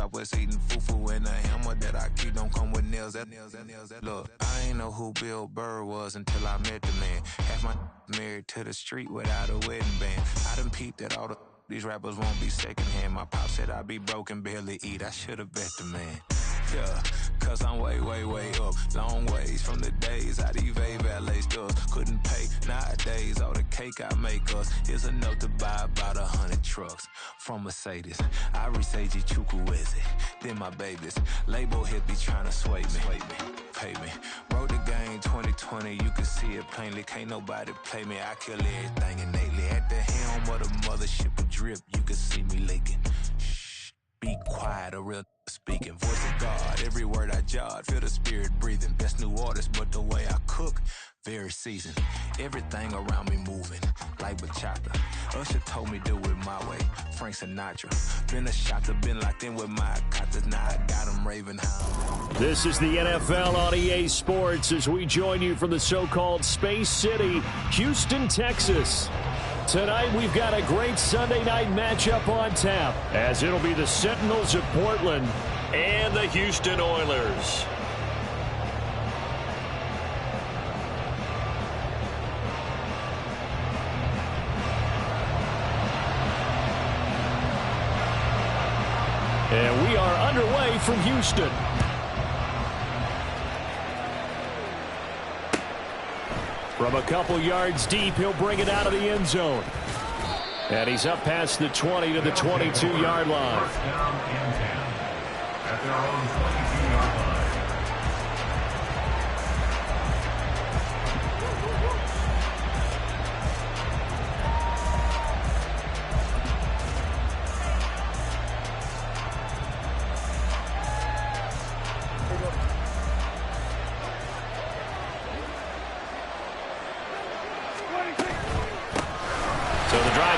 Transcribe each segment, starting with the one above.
Southwest eating fufu and a hammer that I keep don't come with nails. Look, I ain't know who Bill Burr was until I met the man. Half my married to the street without a wedding band. I done peeped at all these rappers won't be secondhand. My pop said I'd be broken, barely eat. I should've bet the man. Yeah, cause I'm way, way, way up. Long ways from the days I these valet stores couldn't pay. Nowadays, all the cake I make us is enough to buy about 100 trucks from Mercedes. I resage Chukwueze, then my babies. Label hit be trying to sway me, pay me. Wrote the game 2020, you can see it plainly. Can't nobody play me, I kill everything innately. At the helm of the mothership of drip, you can see me leaking. Shh, be quiet, a real speaking. Voice of God, every word I jot, feel the spirit breathing. Best new artist, but the way I cook, very seasoned. Everything around me moving, like bachata. Usher told me do it my way, Frank Sinatra. Been a shotter, been locked in with my cotters. Now I got them raving how. This is the NFL on EA Sports as we join you from the so-called Space City, Houston, Texas. Tonight, we've got a great Sunday night matchup on tap, as it'll be the Sentinels of Portland and the Houston Oilers. And we are underway from Houston. From a couple yards deep, he'll bring it out of the end zone. And he's up past the 20 to the 22-yard line. First down and 10 at their own 22-yard line.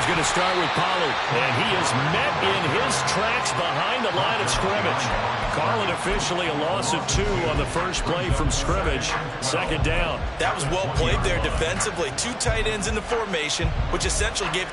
Going to start with Pollard, and he is met in his tracks behind the line of scrimmage. Call it officially a loss of 2 on the first play from scrimmage. Second down. That was well played there defensively. 2 tight ends in the formation, which essentially gave...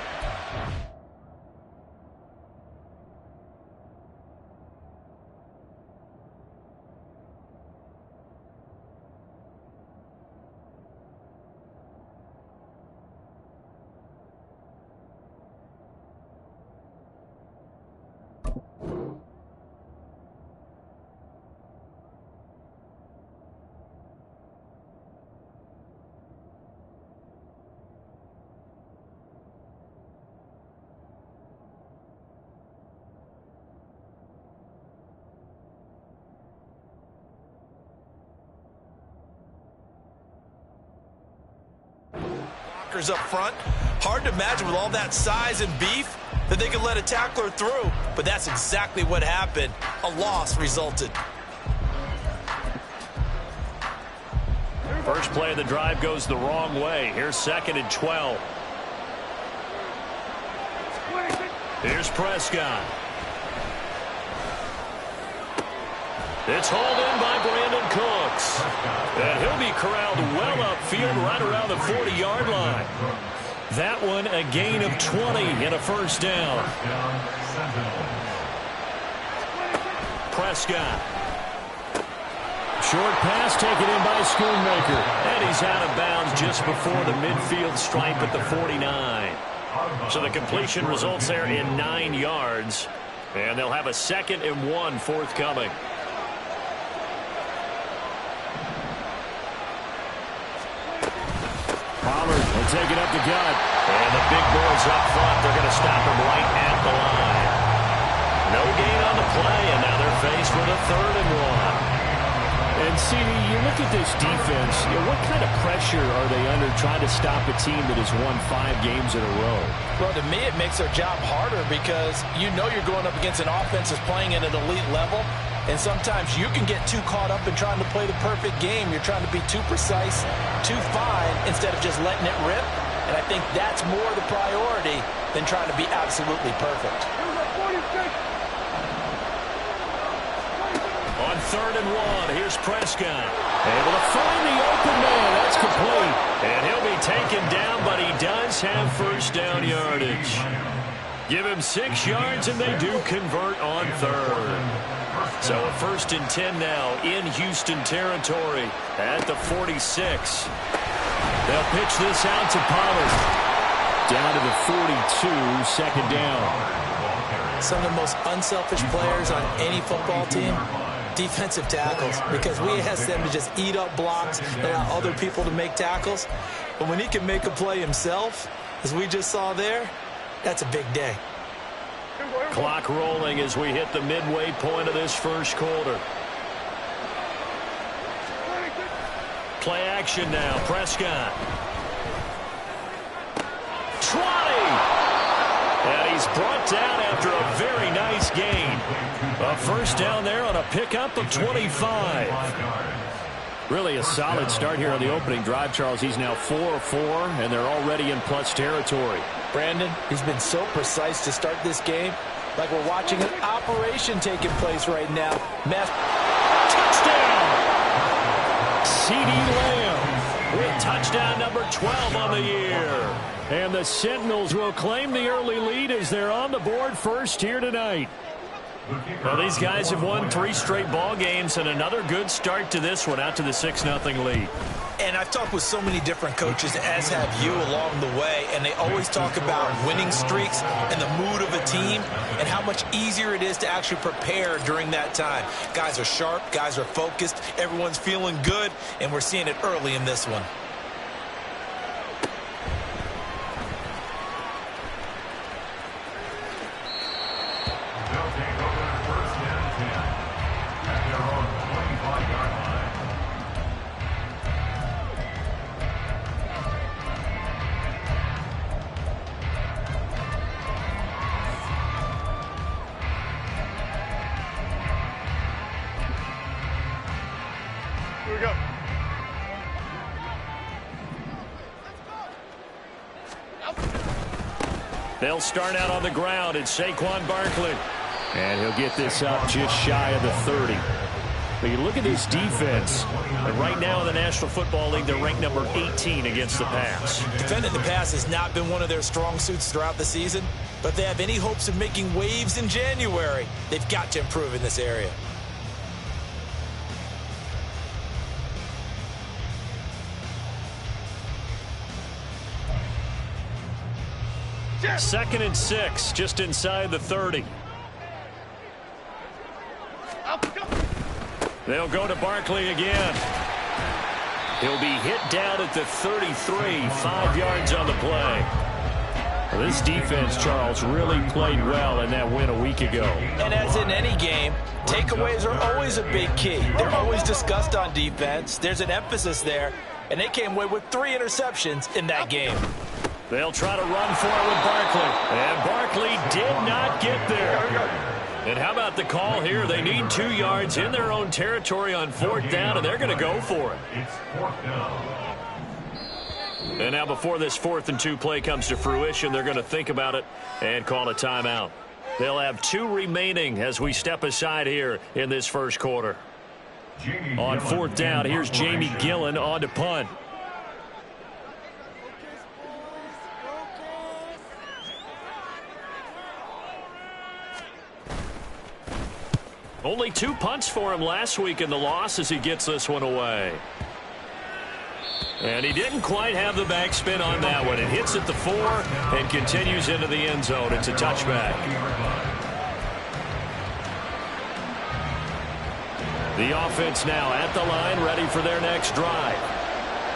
up front. Hard to imagine with all that size and beef that they could let a tackler through, but that's exactly what happened. A loss resulted. First play of the drive goes the wrong way. Here's 2nd and 12. Here's Prescott. It's hauled in by Brandon Cooks. And he'll be corralled well upfield right around the 40-yard line. That one a gain of 20 and a first down. Prescott. Short pass taken in by Schoonmaker. And he's out of bounds just before the midfield stripe at the 49. So the completion results there in 9 yards. And they'll have a 2nd and 1 forthcoming. Pollard will take it up the gut. And the big boys up front, they're going to stop him right at the line. No gain on the play, and now they're faced with a 3rd and 1. And, CD, you look at this defense, what kind of pressure are they under trying to stop a team that has won 5 games in a row? Well, to me, it makes their job harder because you know you're going up against an offense that's playing at an elite level. And sometimes you can get too caught up in trying to play the perfect game. You're trying to be too precise, too fine, instead of just letting it rip. And I think that's more the priority than trying to be absolutely perfect. On 3rd and 1, here's Prescott. Able to find the open man. That's complete. And he'll be taken down, but he does have first down yardage. Give him 6 yards, and they do convert on third. So a 1st and 10 now in Houston territory at the 46. They'll pitch this out to Pollard. Down to the 42, second down. Some of the most unselfish players on any football team, defensive tackles, because we ask them to just eat up blocks and allow other people to make tackles. But when he can make a play himself, as we just saw there, that's a big day. Clock rolling as we hit the midway point of this first quarter. Play action now. Prescott. 20. And he's brought down after a very nice gain. A first down there on a pickup of 25. Really a solid start here on the opening drive, Charles. He's now 4 of 4, and they're already in plus territory. Brandon, he's been so precise to start this game, like we're watching an operation taking place right now. Touchdown! CeeDee Lamb with touchdown number 12 on the year. And the Sentinels will claim the early lead as they're on the board first here tonight. Well, these guys have won 3 straight ball games, and another good start to this one, out to the 6-0 lead. And I've talked with so many different coaches, as have you, along the way, and they always talk about winning streaks and the mood of a team and how much easier it is to actually prepare during that time. Guys are sharp, guys are focused, everyone's feeling good, and we're seeing it early in this one. They'll start out on the ground. It's Saquon Barkley. And he'll get this up just shy of the 30. But you look at this defense. And right now in the National Football League, they're ranked number 18 against the pass. Defending the pass has not been one of their strong suits throughout the season. But if they have any hopes of making waves in January, they've got to improve in this area. Second and 6, just inside the 30. They'll go to Barkley again. He'll be hit down at the 33, 5 yards on the play. Well, this defense, Charles, really played well in that win a week ago. And as in any game, takeaways are always a big key. They're always discussed on defense. There's an emphasis there, and they came away with 3 interceptions in that game. They'll try to run for it with Barkley. And Barkley did not get there. And how about the call here? They need 2 yards in their own territory on 4th down, and they're going to go for it. It's 4th down. And now before this 4th and 2 play comes to fruition, they're going to think about it and call a timeout. They'll have 2 remaining as we step aside here in this first quarter. On 4th down, here's Jamie Gillen on to punt. Only 2 punts for him last week in the loss as he gets this one away. And he didn't quite have the backspin on that one. It hits at the 4 and continues into the end zone. It's a touchback. The offense now at the line, ready for their next drive.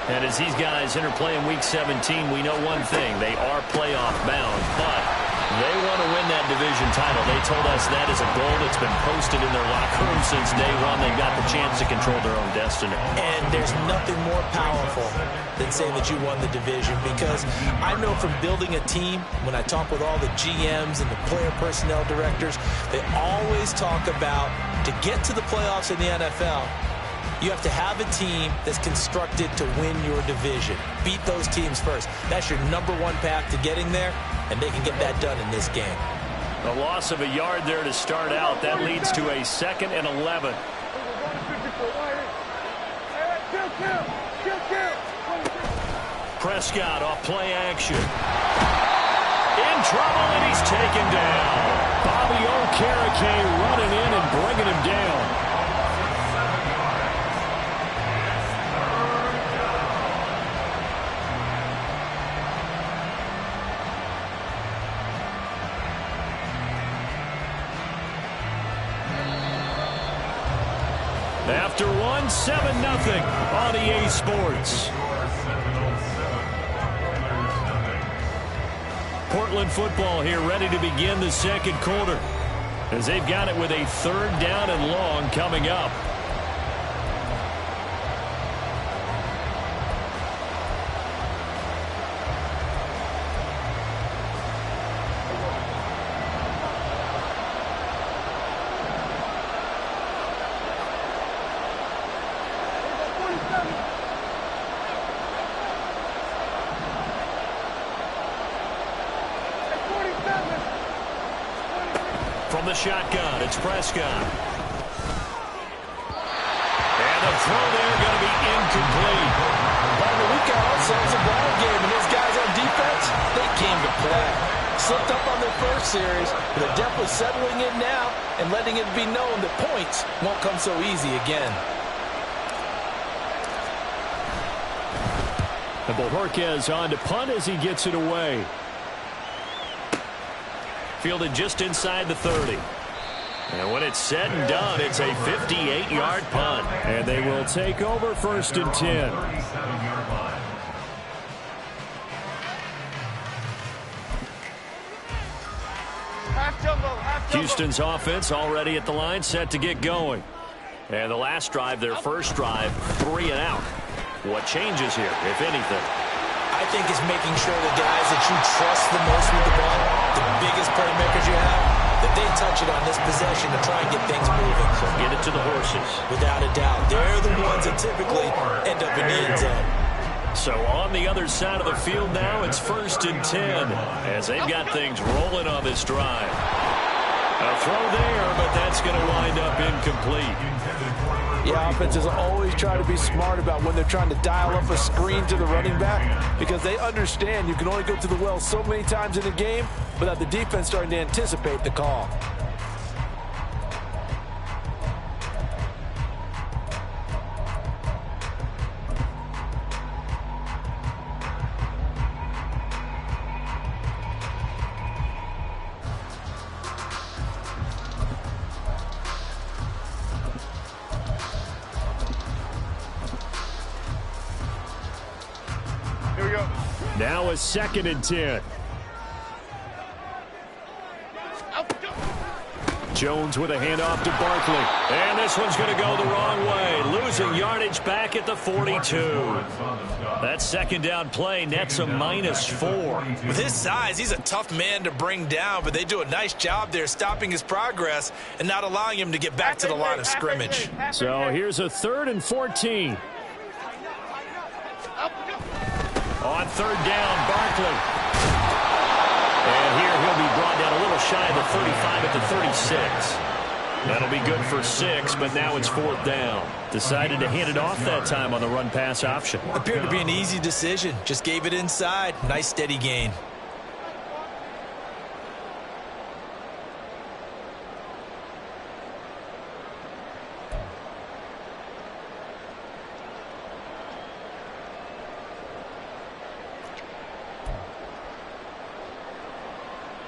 And as these guys interplay in Week 17, we know one thing. They are playoff bound, but they want to win that division title. They told us that is a goal that's been posted in their locker room since day one. They've got the chance to control their own destiny. And there's nothing more powerful than saying that you won the division, because I know from building a team, when I talk with all the GMs and the player personnel directors, they always talk about, to get to the playoffs in the NFL, you have to have a team that's constructed to win your division. Beat those teams first. That's your #1 path to getting there, and they can get that done in this game. A loss of a yard there to start out. That leads to a 2nd and 11. Prescott off play action. In trouble, and he's taken down. Bobby Okereke running in and bringing him down. After one, 7-0 on EA Sports. Portland football here ready to begin the second quarter as they've got it with a 3rd down and long coming up. From the shotgun, it's Prescott. And the throw there going to be incomplete. But we've got ourselves a ball game, and those guys on defense, they came to play. Slipped up on their first series, but they're definitely settling in now and letting it be known that points won't come so easy again. And Bojorquez on to punt as he gets it away. Fielded just inside the 30. And when it's said and done, it's a 58-yard punt. And they will take over 1st and 10. Houston's offense already at the line, set to get going. And the last drive, their first drive, 3 and out. What changes here, if anything? I think it's making sure the guys that you trust the most with the ball, the biggest playmakers you have, that they touch it on this possession to try and get things moving. So get it to the horses. Without a doubt. They're the ones that typically end up in the end zone. So on the other side of the field now, it's 1st and 10 as they've got things rolling on this drive. A throw there, but that's going to wind up incomplete. Yeah, offenses always try to be smart about when they're trying to dial up a screen to the running back because they understand you can only go to the well so many times in a game without the defense starting to anticipate the call. Now a 2nd and 10. Jones with a handoff to Barkley. And this one's going to go the wrong way. Losing yardage back at the 42. That 2nd down play nets a -4. With his size, he's a tough man to bring down, but they do a nice job there stopping his progress and not allowing him to get back to the line of scrimmage. So here's a 3rd and 14. On 3rd down, Barkley. And here he'll be brought down a little shy of the 35 at the 36. That'll be good for 6, but now it's 4th down. Decided to hand it off that time on the run-pass option. Appeared to be an easy decision. Just gave it inside. Nice steady gain.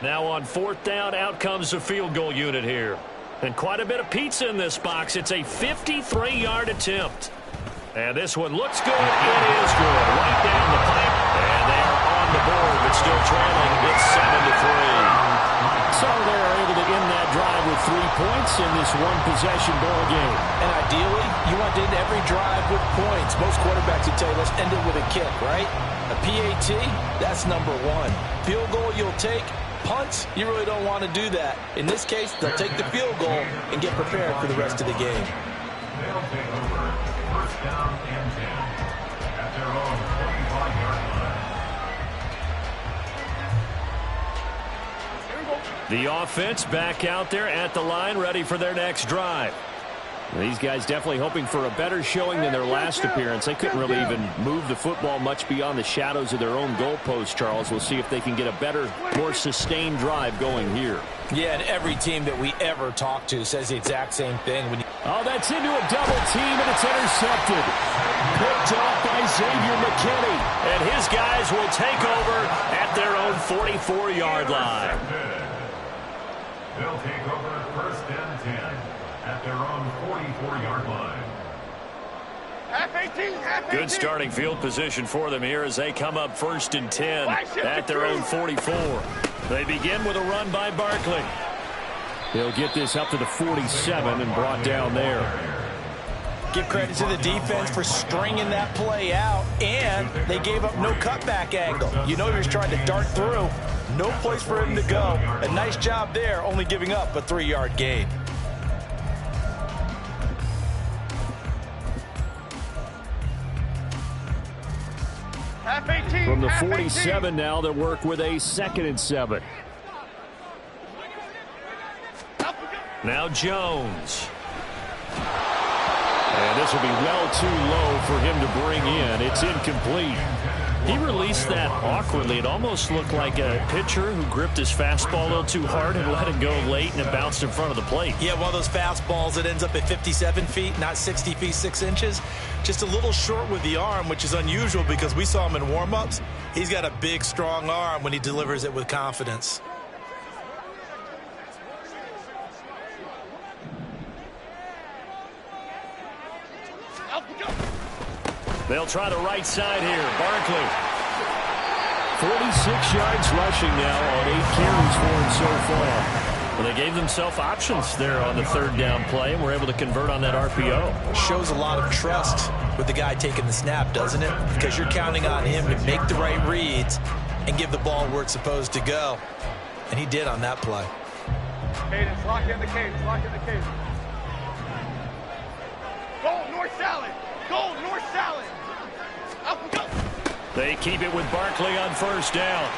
Now on 4th down, out comes the field goal unit here. And quite a bit of pizza in this box. It's a 53-yard attempt. And this one looks good. It is good. Right down the pipe. And they are on the board, but still trailing. It's 7-3. So they're able to end that drive with 3 points in this one-possession ball game. And ideally, you want to end every drive with points. Most quarterbacks would tell you, let's end it with a kick, right? A PAT, that's number 1. Field goal you'll take. Punts, you really don't want to do that. In this case, they'll take the field goal and get prepared for the rest of the game. They'll take over 1st down and 10 at their own 45-yard line. The offense back out there at the line, ready for their next drive. These guys definitely hoping for a better showing than their last appearance. They couldn't really even move the football much beyond the shadows of their own goalpost, Charles. We'll see if they can get a better, more sustained drive going here. Yeah, and every team that we ever talk to says the exact same thing. Oh, that's into a double team, and it's intercepted. Picked off by Xavier McKinney. And his guys will take over at their own 44-yard line. They'll take over first and 10 at their own 44-yard line. Good starting field position for them here as they come up first and 10 at their own 44. They begin with a run by Barkley. They'll get this up to the 47 and brought down there. Give credit to the defense for stringing that play out, and they gave up no cutback angle. You know he was trying to dart through. No place for him to go. A nice job there, only giving up a 3-yard gain. From the 47 now, they'll work with a 2nd and 7. Now Jones. And this will be well too low for him to bring in. It's incomplete. He released that awkwardly. It almost looked like a pitcher who gripped his fastball a little too hard and let it go late, and it bounced in front of the plate. Yeah, one of those fastballs that ends up at 57 feet, not 60 feet, 6 inches. Just a little short with the arm, which is unusual because we saw him in warm-ups. He's got a big, strong arm when he delivers it with confidence. They'll try the right side here. Barkley. 46 yards rushing now on 8 carries for him so far. Well, they gave themselves options there on the 3rd down play and were able to convert on that RPO. Shows a lot of trust with the guy taking the snap, doesn't it? Because you're counting on him to make the right reads and give the ball where it's supposed to go. And he did on that play. Cadence, lock in the cadence, lock in the cadence. Goal, north salad. Goal, north salad. Up we go. They keep it with Barkley on 1st down.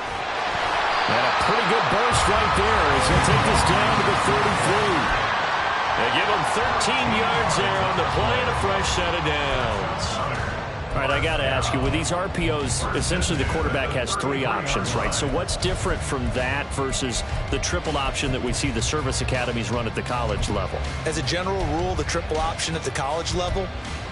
And a pretty good burst right there as they take this down to the 33. They give him 13 yards there on the play and a fresh set of downs. All right, I got to ask you, with these RPOs, essentially the quarterback has 3 options, right? So what's different from that versus the triple option that we see the service academies run at the college level? As a general rule, the triple option at the college level,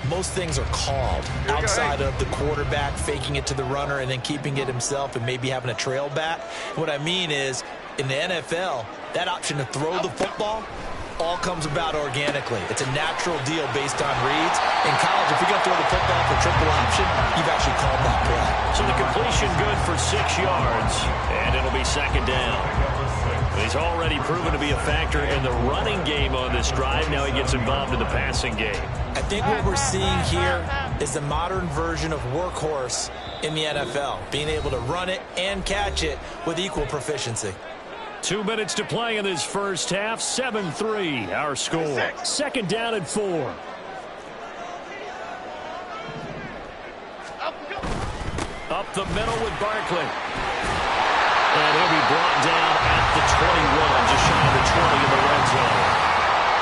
most things are called outside of the quarterback faking it to the runner and then keeping it himself and maybe having a trail back. What I mean is, in the NFL, that option to throw the football all comes about organically. It's a natural deal based on reads. In college, if you're going to throw the football for triple option, you've actually called that play. So the completion good for 6 yards, and it'll be 2nd down. He's already proven to be a factor in the running game on this drive. Now he gets involved in the passing game. I think what we're seeing here is the modern version of workhorse in the NFL, being able to run it and catch it with equal proficiency. 2 minutes to play in this first half. 7-3 our score. 2nd down and 4. Up the middle with Barkley. And he'll be brought down at the 21, just shy of the 20 in the red zone.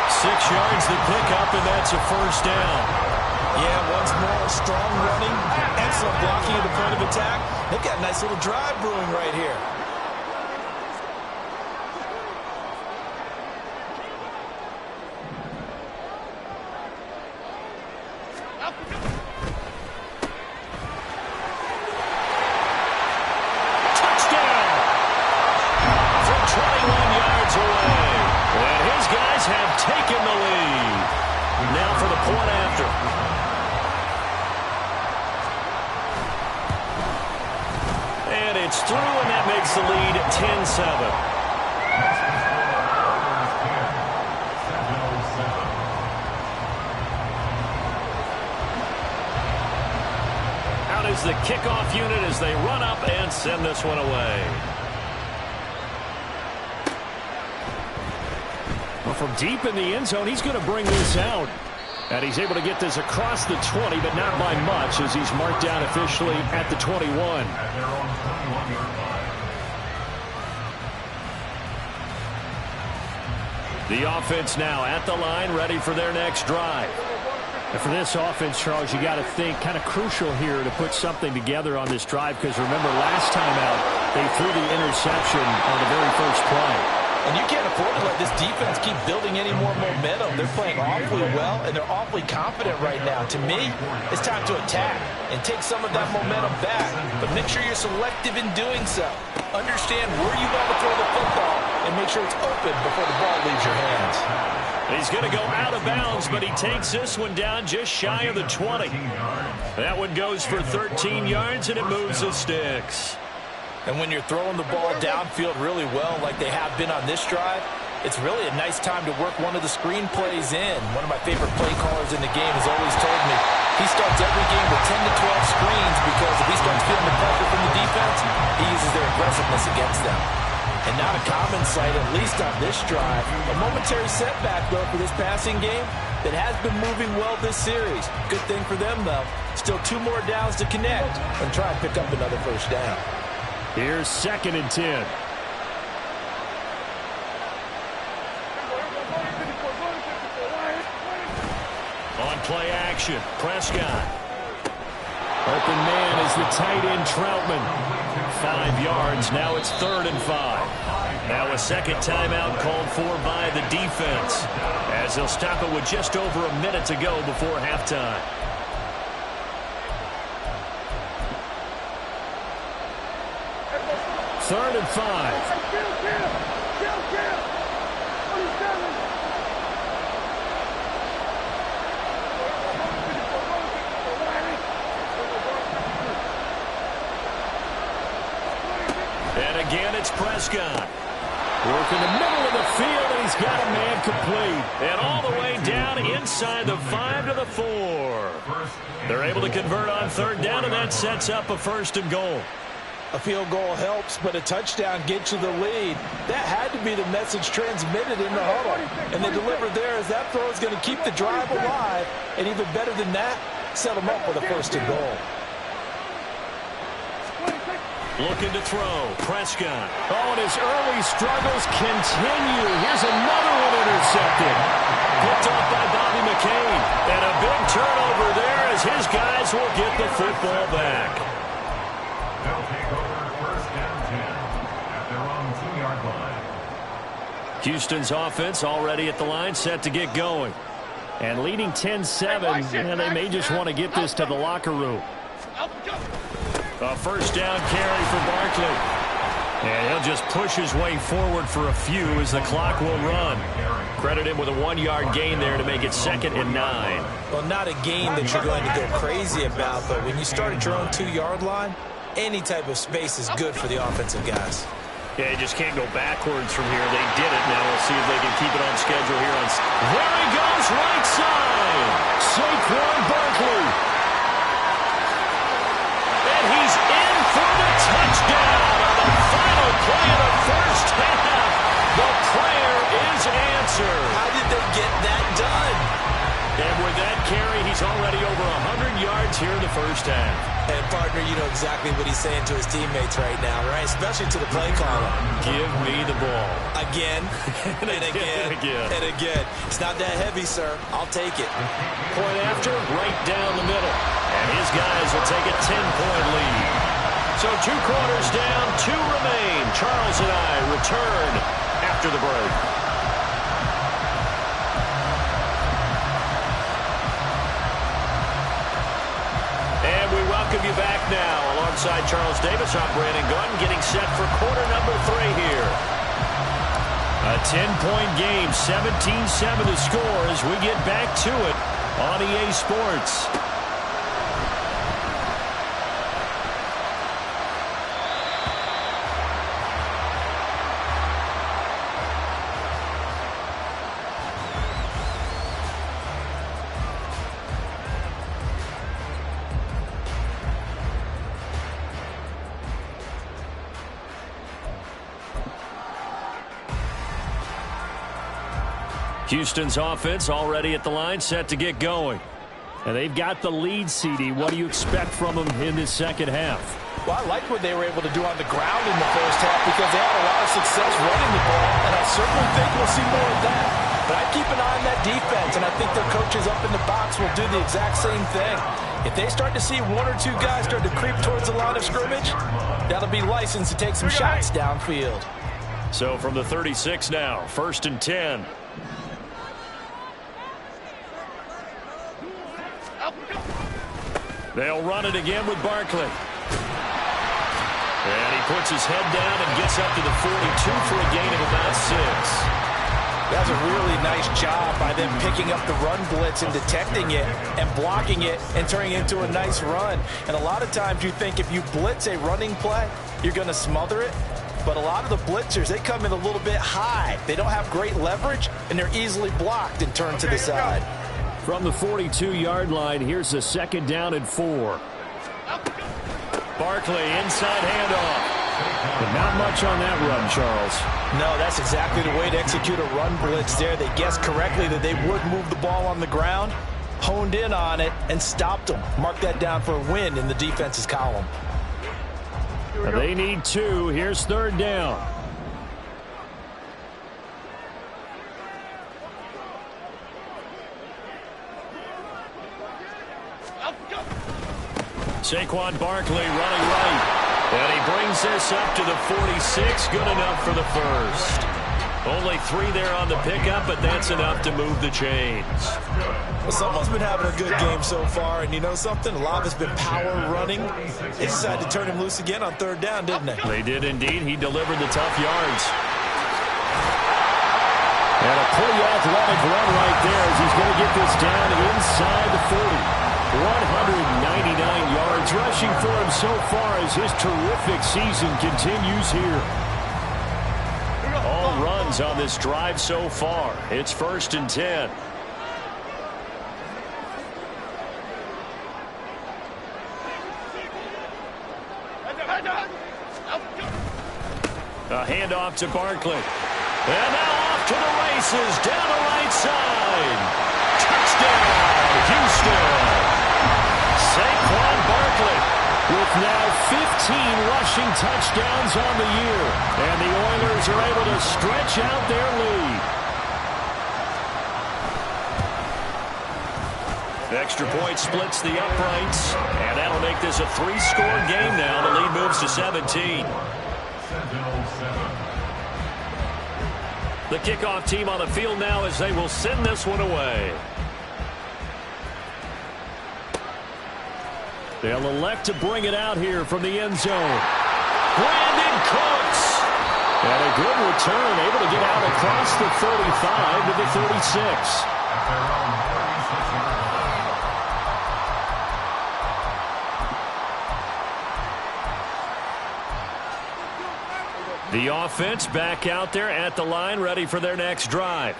6 yards the pickup, and that's a 1st down. Yeah, once more, strong running, excellent blocking at the point of attack. They've got a nice little drive brewing right here. Have taken the lead. Now for the point after. And it's through, and that makes the lead 10-7. Out is the kickoff unit as they run up and send this one away. From deep in the end zone, he's going to bring this out. And he's able to get this across the 20, but not by much as he's marked down officially at the 21. The offense now at the line, ready for their next drive. And for this offense, Charles, you got to think kind of crucial here to put something together on this drive, because remember last time out they threw the interception on the very first play. And you can't afford to let this defense keep building any more momentum. They're playing awfully well, and they're awfully confident right now. To me, it's time to attack and take some of that momentum back. But make sure you're selective in doing so. Understand where you want to throw the football and make sure it's open before the ball leaves your hands. He's going to go out of bounds, but he takes this one down just shy of the 20. That one goes for 13 yards, and it moves the sticks. And when you're throwing the ball downfield really well like they have been on this drive, it's really a nice time to work one of the screen plays in. One of my favorite play callers in the game has always told me he starts every game with 10 to 12 screens because if he starts feeling the pressure from the defense, he uses their aggressiveness against them. And not a common sight, at least on this drive. A momentary setback, though, for this passing game that has been moving well this series. Good thing for them, though. Still 2 more downs to connect and try and pick up another first down. Here's 2nd and 10. On play action, Prescott. Open man is the tight end Troutman. 5 yards, now it's 3rd and 5. Now a second timeout called for by the defense, as they'll stop it with just over a minute to go before halftime. Third and 5. And again, it's Prescott. Working the middle of the field, and he's got a man complete. And all the way down inside the 5 to the 4. They're able to convert on 3rd down, and that sets up a 1st and goal. A field goal helps, but a touchdown gets you the lead. That had to be the message transmitted in the huddle. And they delivered there as that throw is going to keep the drive alive. And even better than that, set them up with a 1st and goal. Looking to throw, Prescott. Oh, and his early struggles continue. Here's another one intercepted. Picked up by Bobby McCain. And a big turnover there as his guys will get the football back. They'll take over 1st and 10 at their own 2-yard line. Houston's offense already at the line, set to get going. And leading 10-7, and they may just want to get this to the locker room. A 1st down carry for Barkley. And he'll just push his way forward for a few as the clock will run. Credit him with a 1-yard gain there to make it 2nd and 9. Well, not a gain that you're going to go crazy about, but when you start at your own 2-yard line, any type of space is good for the offensive guys. Yeah, you just can't go backwards from here. They did it. Now we'll see if they can keep it on schedule here. There he goes, right side. Saquon Barkley. And he's in for the touchdown on the final play of the first half. The prayer is answered. How did they get that done? And with that carry, he's already over 100 yards here in the first half. And, partner, you know exactly what he's saying to his teammates right now, right? Especially to the play caller. Give me the ball. Again, and again, and again. It's not that heavy, sir. I'll take it. Point after, right down the middle. And his guys will take a 10-point lead. So 2 quarters down, 2 remain. Charles and I return after the break. And we welcome you back now. Alongside Charles Davis, I'm Brandon Gunn, getting set for quarter number 3 here. A 10-point game, 17-7 the score as we get back to it on EA Sports. Houston's offense already at the line, set to get going. And they've got the lead, CD. What do you expect from them in this second half? Well, I like what they were able to do on the ground in the first half because they had a lot of success running the ball, and I certainly think we'll see more of that. But I keep an eye on that defense, and I think their coaches up in the box will do the exact same thing. If they start to see one or two guys start to creep towards the line of scrimmage, that'll be licensed to take some shots downfield. So from the 36 now, 1st and 10. They'll run it again with Barkley. And he puts his head down and gets up to the 42 for a gain of about 6. That's a really nice job by them picking up the run blitz and detecting it and blocking it and turning it into a nice run. And a lot of times you think if you blitz a running play, you're going to smother it. But a lot of the blitzers, they come in a little bit high. They don't have great leverage, and they're easily blocked and turned to the side. From the 42-yard line, here's the 2nd down and 4. Barkley, inside handoff. But not much on that run, Charles. No, that's exactly the way to execute a run blitz there. They guessed correctly that they would move the ball on the ground, honed in on it, and stopped them. Mark that down for a win in the defense's column. They need 2. Here's 3rd down. Saquon Barkley running right. And he brings this up to the 46. Good enough for the first. Only 3 there on the pickup, but that's enough to move the chains. Well, someone's been having a good game so far, and you know something? A lot of it's been power running. They decided to turn him loose again on 3rd down, didn't they? They did indeed. He delivered the tough yards. And a pretty athletic run right there as he's going to get this down inside the 40. 199 yards rushing for him so far as his terrific season continues here. All runs on this drive so far. It's 1st and 10. A handoff to Barkley. And now off to the races down the right side. Touchdown, Houston. Saquon Barkley with now 15 rushing touchdowns on the year. And the Oilers are able to stretch out their lead. Extra point splits the uprights. And that'll make this a 3-score game now. The lead moves to 17. The kickoff team on the field now as they will send this one away. They'll elect to bring it out here from the end zone. Brandon Cooks. And a good return, able to get out across the 35 to the 36. The offense back out there at the line, ready for their next drive.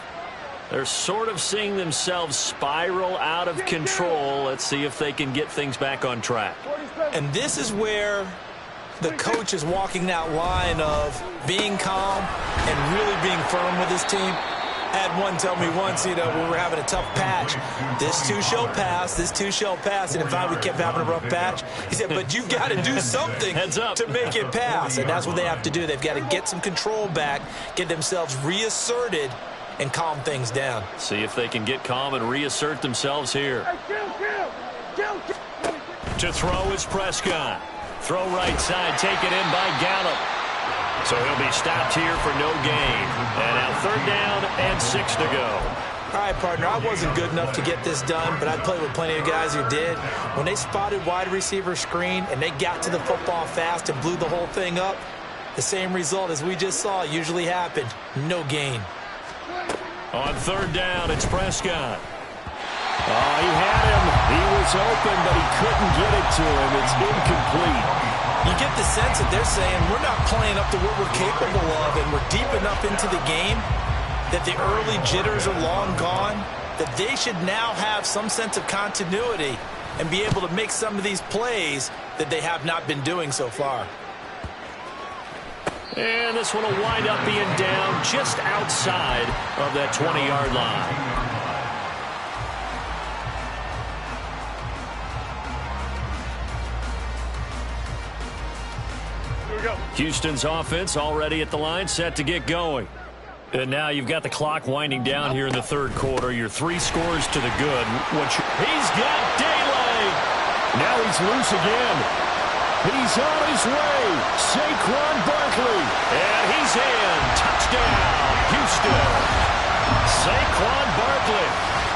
They're sort of seeing themselves spiral out of control. Let's see if they can get things back on track. And this is where the coach is walking that line of being calm and really being firm with his team. I had one tell me once, you know, we were having a tough patch. This too shall pass, this too shall pass. And in fact, we kept having a rough patch. He said, but you got to do something to make it pass. And that's what they have to do. They've got to get some control back, get themselves reasserted, and calm things down. See if they can get calm and reassert themselves here. To throw is Prescott. Throw right side, taken in by Gallup. So he'll be stopped here for no gain. And now 3rd down and 6 to go. All right, partner, I wasn't good enough to get this done, but I played with plenty of guys who did. When they spotted wide receiver screen and they got to the football fast and blew the whole thing up, the same result as we just saw usually happened. No gain. On 3rd down, it's Prescott. Oh, he had him. He was open, but he couldn't get it to him. It's incomplete. You get the sense that they're saying we're not playing up to what we're capable of, and we're deep enough into the game that the early jitters are long gone, that they should now have some sense of continuity and be able to make some of these plays that they have not been doing so far. And this one will wind up being down just outside of that 20-yard line. Houston's offense already at the line, set to get going. And now you've got the clock winding down here in the third quarter. Your 3 scores to the good. He's got daylight. Now he's loose again. He's on his way. Saquon Barkley. And he's in. Touchdown, Houston. Saquon Barkley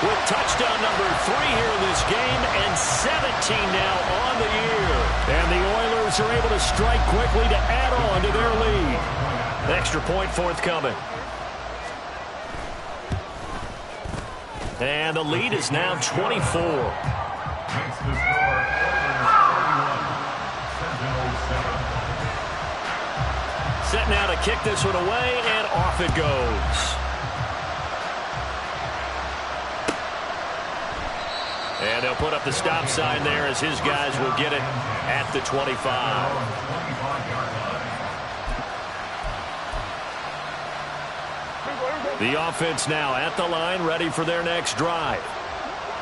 with touchdown number 3 here in this game and 17 now on the year. And the Oilers are able to strike quickly to add on to their lead. Extra point forthcoming. And the lead is now 24. Makes the score, Oilers 41, Sentinels 7. Set now to kick this one away, and off it goes. And they'll put up the stop sign there as his guys will get it at the 25. The offense now at the line, ready for their next drive.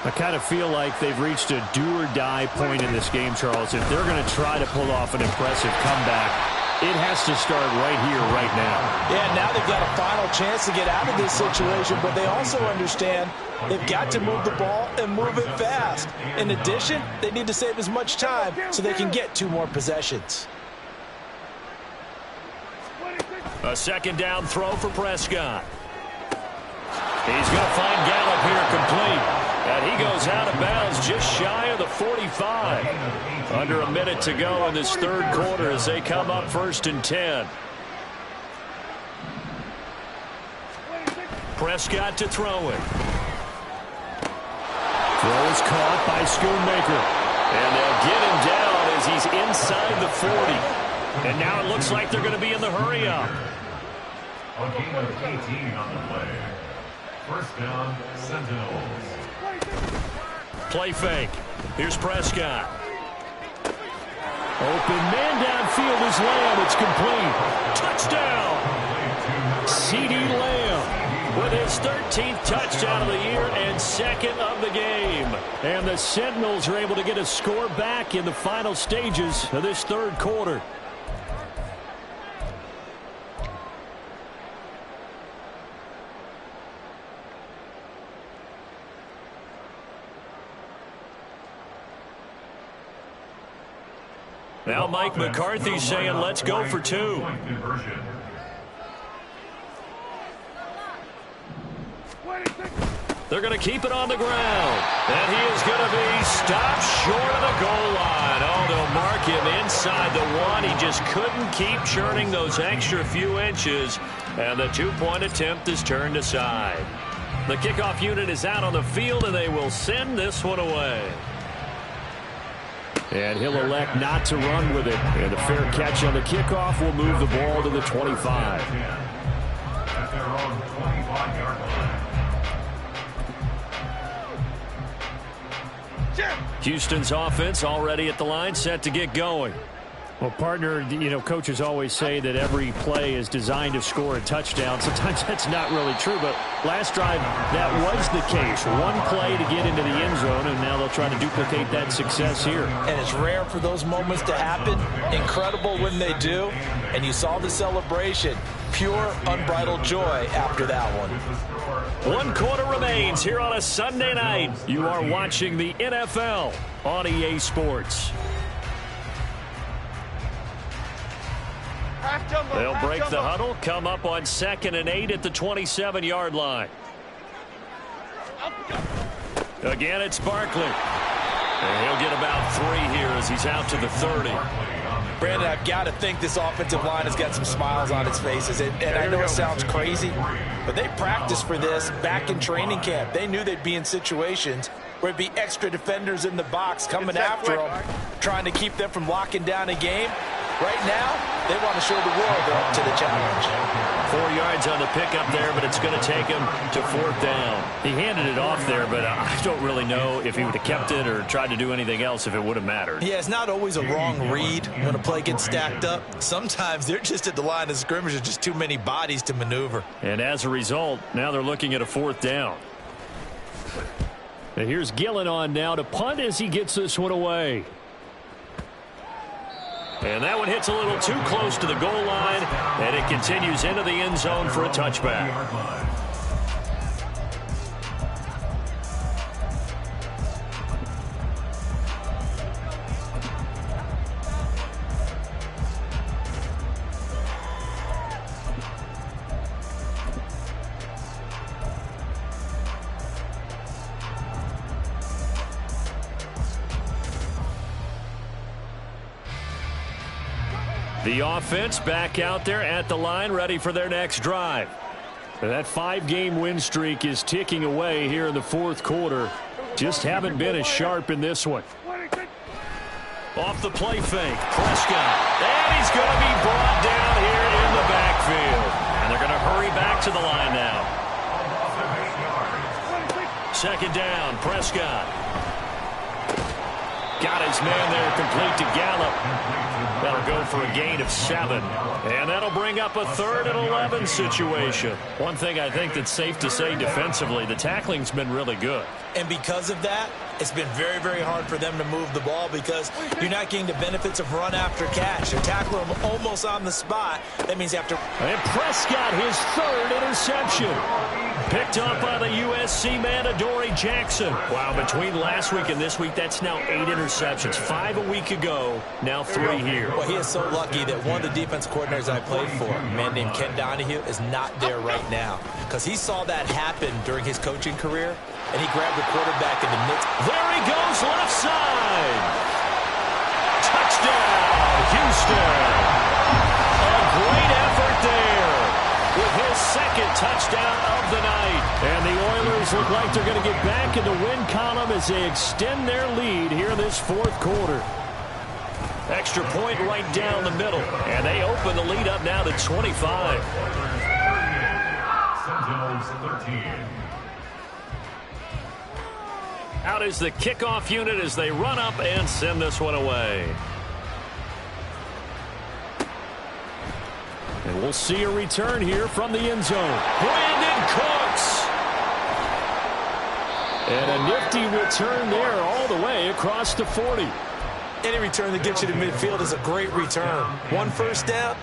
I kind of feel like they've reached a do-or-die point in this game, Charles. If they're going to try to pull off an impressive comeback, it has to start right here, right now. Yeah, now they've got a final chance to get out of this situation, but they also understand they've got to move the ball and move it fast. In addition, they need to save as much time so they can get 2 more possessions. A second down throw for Prescott. He's going to find Gallup here complete. And he goes out of bounds just shy of the 45. Under a minute to go in this third quarter as they come up 1st and 10. Prescott to throw it. Throw is caught by Schoonmaker. And they'll get him down as he's inside the 40. And now it looks like they're going to be in the hurry-up. A gain of 18 on the play. First down, Sentinels. Play fake. Here's Prescott. Open man downfield is Lamb. It's complete. Touchdown. CeeDee Lamb with his 13th touchdown of the year and 2nd of the game. And the Sentinels are able to get a score back in the final stages of this third quarter. Now Mike McCarthy saying, let's go for 2. They're going to keep it on the ground. And he is going to be stopped short of the goal line. Oh, they'll mark him inside the 1. He just couldn't keep churning those extra few inches. And the 2-point attempt is turned aside. The kickoff unit is out on the field, and they will send this one away. And he'll elect not to run with it. And a fair catch on the kickoff will move the ball to the 25. At their own 25-yard line. Houston's offense already at the line, set to get going. Well, partner, coaches always say that every play is designed to score a touchdown. Sometimes that's not really true, but last drive, that was the case. One play to get into the end zone, and now they'll try to duplicate that success here. And it's rare for those moments to happen. Incredible when they do. And you saw the celebration. Pure, unbridled joy after that one. 1 quarter remains here on a Sunday night. You are watching the NFL on EA Sports. They'll break the huddle, come up on 2nd and 8 at the 27-yard line. Again, it's Barkley. And he'll get about 3 here as he's out to the 30. Brandon, I've got to think this offensive line has got some smiles on its faces. And I know it sounds crazy, but they practiced for this back in training camp. They knew they'd be in situations where it'd be extra defenders in the box coming after them, trying to keep them from locking down a game. Right now, they want to show the world they're up to the challenge. 4 yards on the pickup there, but it's going to take him to 4th down. He handed it off there, but I don't really know if he would have kept it or tried to do anything else if it would have mattered. Yeah, it's not always a wrong read when a play gets stacked up. Sometimes they're just at the line of scrimmage. There's just too many bodies to maneuver. And as a result, now they're looking at a 4th down. And here's Gillen on now to punt as he gets this one away. And that one hits a little too close to the goal line, and it continues into the end zone for a touchback. The offense back out there at the line, ready for their next drive. That 5-game win streak is ticking away here in the fourth quarter. Just haven't been as sharp in this one. Off the play fake, Prescott. And he's going to be brought down here in the backfield. And they're going to hurry back to the line now. Second down, Prescott. Got his man there, complete to Gallup. That'll go for a gain of 7. And that'll bring up a 3rd and 11 situation. One thing I think that's safe to say defensively, the tackling's been really good. And because of that, it's been very, very hard for them to move the ball because you're not getting the benefits of run after catch. You're tackling them almost on the spot. That means after... And Prescott, his 3rd interception. Picked up by the USC man, Adoree Jackson. Wow, between last week and this week, that's now 8 interceptions. 5 a week ago, now 3 here. Well, he is so lucky that one of the defense coordinators I played for, a man named Ken Donahue, is not there right now. Because he saw that happen during his coaching career, and he grabbed the quarterback in the midst. There he goes, left side. Touchdown, Houston. A great effort there with his 2nd touchdown of the night. And the Oilers look like they're going to get back in the win column as they extend their lead here in this fourth quarter. Extra point right down the middle. And they open the lead up now to 25. Sentinels 13. Out is the kickoff unit as they run up and send this one away. And we'll see a return here from the end zone. Brandon Cooks. And a nifty return there all the way across the 40. Any return that gets you to midfield is a great return. 1 first down.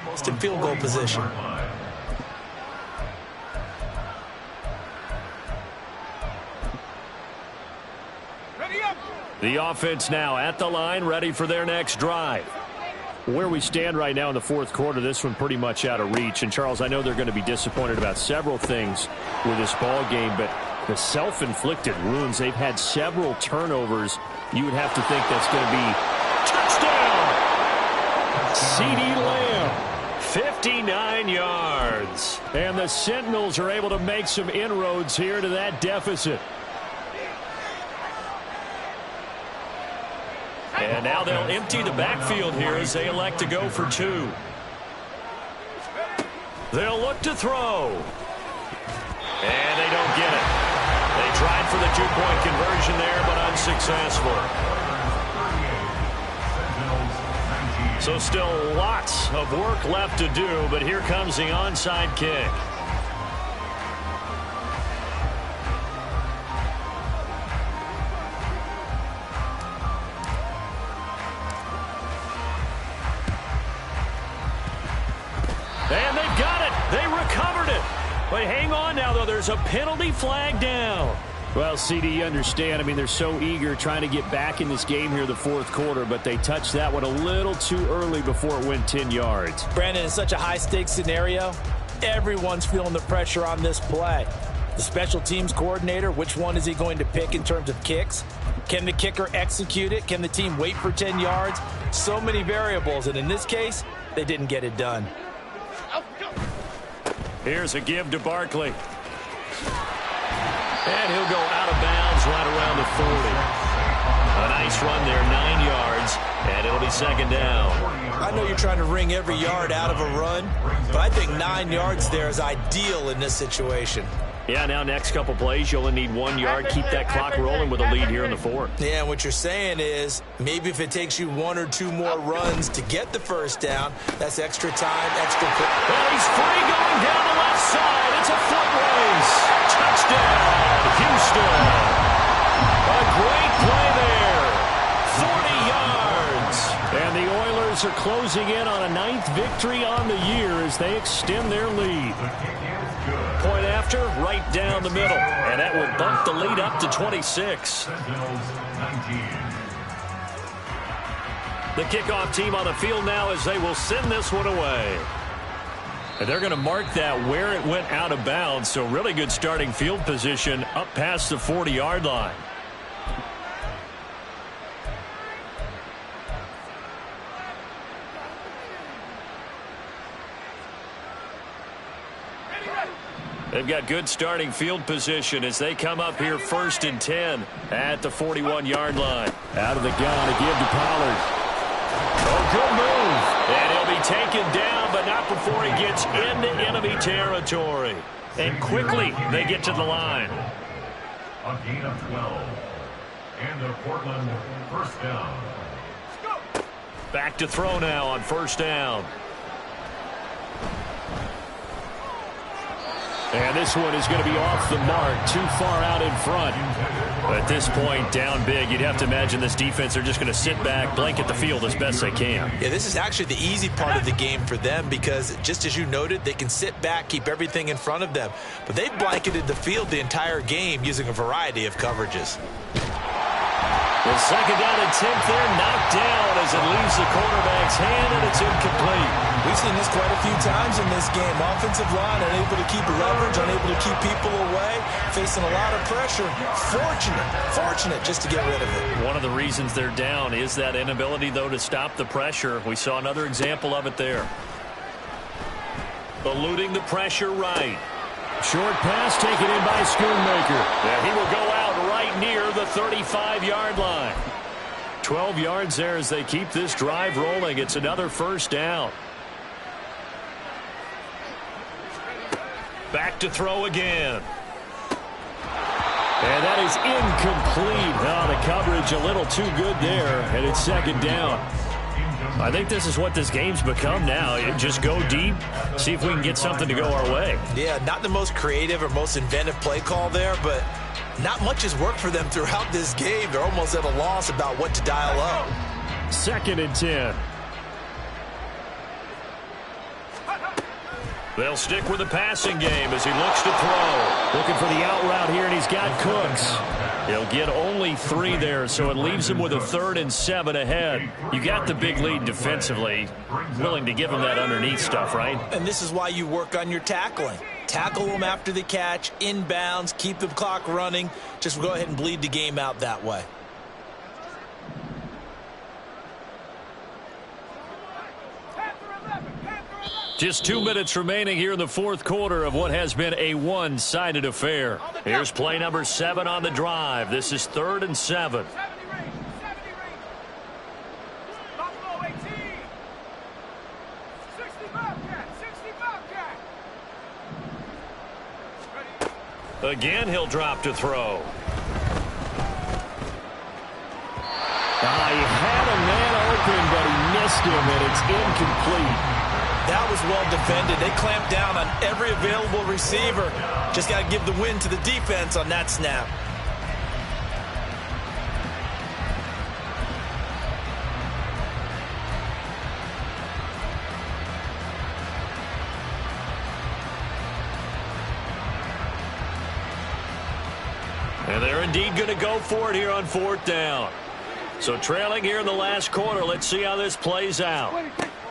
Most in field goal position. The offense now at the line, ready for their next drive. Where we stand right now in the fourth quarter, this one pretty much out of reach. And, Charles, I know they're going to be disappointed about several things with this ball game, but the self-inflicted wounds, they've had several turnovers. You would have to think that's going to be touchdown! CeeDee Lamb, 59 yards. And the Sentinels are able to make some inroads here to that deficit. And now they'll empty the backfield here as they elect to go for 2. They'll look to throw. And they don't get it. They tried for the 2-point conversion there, but unsuccessful. So still lots of work left to do, but here comes the onside kick. And they've got it. They recovered it. But hang on now, though. There's a penalty flag down. Well, CD, you understand. I mean, they're so eager trying to get back in this game here the fourth quarter, but they touched that one a little too early before it went 10 yards. Brandon, in such a high-stakes scenario, everyone's feeling the pressure on this play. The special teams coordinator, which one is he going to pick in terms of kicks? Can the kicker execute it? Can the team wait for 10 yards? So many variables, and in this case, they didn't get it done. Here's a give to Barkley. And he'll go out of bounds right around the 40. A nice run there, 9 yards, and it'll be second down. I know you're trying to wring every yard out of a run, but I think 9 yards there is ideal in this situation. Yeah, now next couple plays, you only need 1 yard. Keep that clock rolling with a lead here in the fourth. Yeah, and what you're saying is maybe if it takes you 1 or 2 more runs to get the first down, that's extra time, extra quick. Well, he's free going down the left side. It's a foot race. Touchdown, Houston. A great play there. 40 yards. And the Oilers are closing in on a 9th victory on the year as they extend their lead. Point after, right down the middle. And that will bump the lead up to 26. The kickoff team on the field now as they will send this one away. And they're going to mark that where it went out of bounds. So really good starting field position up past the 40-yard line. They've got good starting field position as they come up here 1st and 10 at the 41-yard line. Out of the gun again to Pollard. Oh, good move. And he'll be taken down, but not before he gets into enemy territory. And quickly they get to the line. A gain of 12. And the Portland first down. Back to throw now on 1st down. And this one is going to be off the mark, too far out in front. At this point, down big, you'd have to imagine this defense are just going to sit back, blanket the field as best they can. Yeah, this is actually the easy part of the game for them because, just as you noted, they can sit back, keep everything in front of them. But they've blanketed the field the entire game using a variety of coverages. The 2nd down and 10th there, knocked down as it leaves the quarterback's hand, and it's incomplete. We've seen this quite a few times in this game. Offensive line unable to keep leverage, unable to keep people away, facing a lot of pressure. Fortunate just to get rid of it. One of the reasons they're down is that inability, though, to stop the pressure. We saw another example of it there. Eluding the pressure right. Short pass taken in by Schoonmaker. Yeah, he will go out right near the 35-yard line. 12 yards there as they keep this drive rolling. It's another 1st down. Back to throw again. And that is incomplete. Oh, the coverage a little too good there, and it's 2nd down. I think this is what this game's become now. Just go deep, see if we can get something to go our way. Yeah, not the most creative or most inventive play call there, but not much has worked for them throughout this game. They're almost at a loss about what to dial up. 2nd and 10. They'll stick with the passing game as he looks to throw. Looking for the out route here, and he's got Cooks. He'll get only 3 there, so it leaves him with a 3rd and 7 ahead. You got the big lead defensively. Willing to give him that underneath stuff, right? And this is why you work on your tackling. Tackle them after the catch, inbounds, keep the clock running. Just go ahead and bleed the game out that way. Just 2 minutes remaining here in the 4th quarter of what has been a one-sided affair. Here's play number 7 on the drive. This is 3rd and 7. Again, he'll drop to throw. He had a man open, but he missed him, and it's incomplete. That was well defended. They clamped down on every available receiver. Just got to give the win to the defense on that snap. And they're indeed going to go for it here on 4th down. So trailing here in the last quarter. Let's see how this plays out.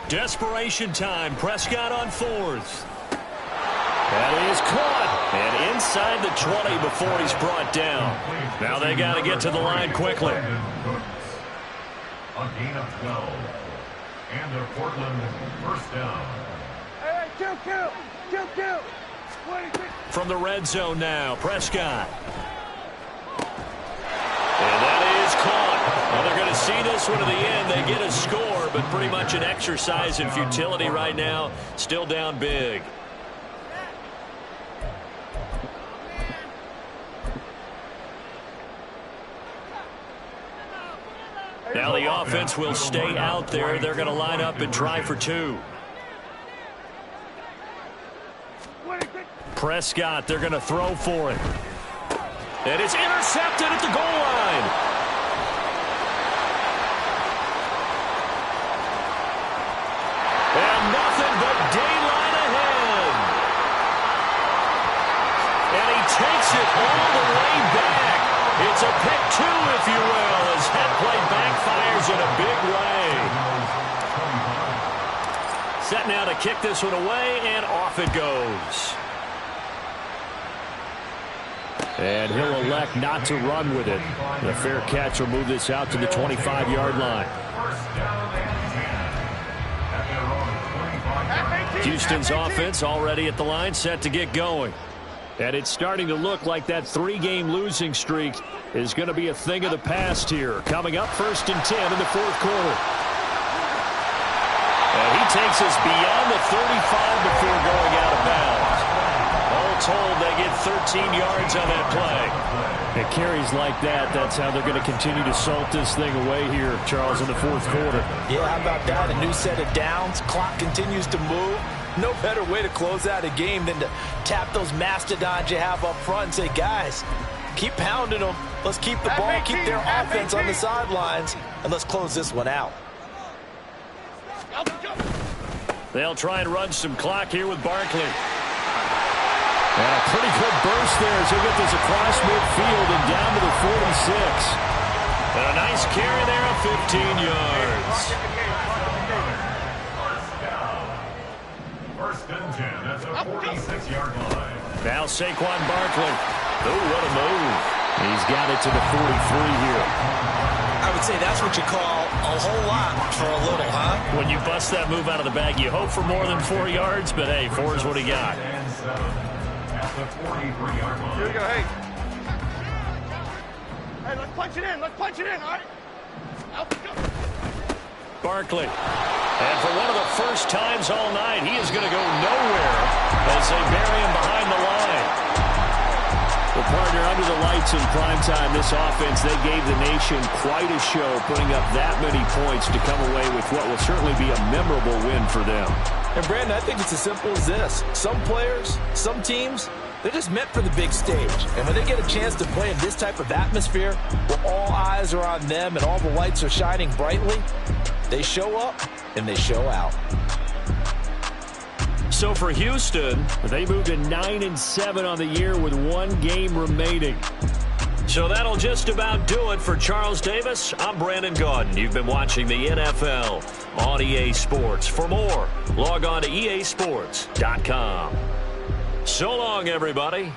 Desperation time. Prescott on 4th. That is caught. And inside the 20 before he's brought down. Now they got to get to the line quickly. A gain of 12. And the Portland first down. Hey, kill. From the red zone now, Prescott. And that is caught. Well, they're going to see this one to the end. They get a score, but pretty much an exercise in futility right now. Still down big. Now the offense will stay out there. They're going to line up and try for two. Prescott, they're going to throw for it. And it's intercepted at the goal line. And nothing but daylight ahead. And he takes it all the way back. It's a pick two, if you will, as that play backfires in a big way. Set now to kick this one away, and off it goes. And he'll elect not to run with it. The fair catch will move this out to the 25-yard line. Houston's offense already at the line, set to get going. And it's starting to look like that three-game losing streak is going to be a thing of the past here. Coming up 1st and 10 in the fourth quarter. And he takes us beyond the 35 before going out of bounds. All told, they get 13 yards on that play. It carries like that. That's how they're going to continue to salt this thing away here, Charles, in the fourth quarter. Yeah, how about that? A new set of downs. Clock continues to move. No better way to close out a game than to tap those mastodons you have up front and say, guys, keep pounding them. Let's keep the ball, keep their offense on the sidelines, and let's close this one out. They'll try and run some clock here with Barkley. And a pretty good burst there as he'll get this across midfield and down to the 46. And a nice carry there of 15 yards. First and 10 at the 46-yard line. Now Saquon Barkley. Oh, what a move. He's got it to the 43 here. I would say that's what you call a whole lot for a little, huh? When you bust that move out of the bag, you hope for more than 4 yards, but hey, 4 is what he got. At the 43-yard line. Here we go, hey. Hey, let's punch it in. Let's punch it in, all right? Out we go. Barkley. And for one of the first times all night, he is going to go nowhere as they bury him behind the line. Well, partner, under the lights in primetime, this offense, they gave the nation quite a show, putting up that many points to come away with what will certainly be a memorable win for them. And, Brandon, I think it's as simple as this. Some players, some teams, they're just meant for the big stage. And when they get a chance to play in this type of atmosphere, where all eyes are on them and all the lights are shining brightly, they show up and they show out. So for Houston, they moved to 9-7 on the year with 1 game remaining. So that'll just about do it for Charles Davis. I'm Brandon Gaudin. You've been watching the NFL on EA Sports. For more, log on to easports.com. So long, everybody.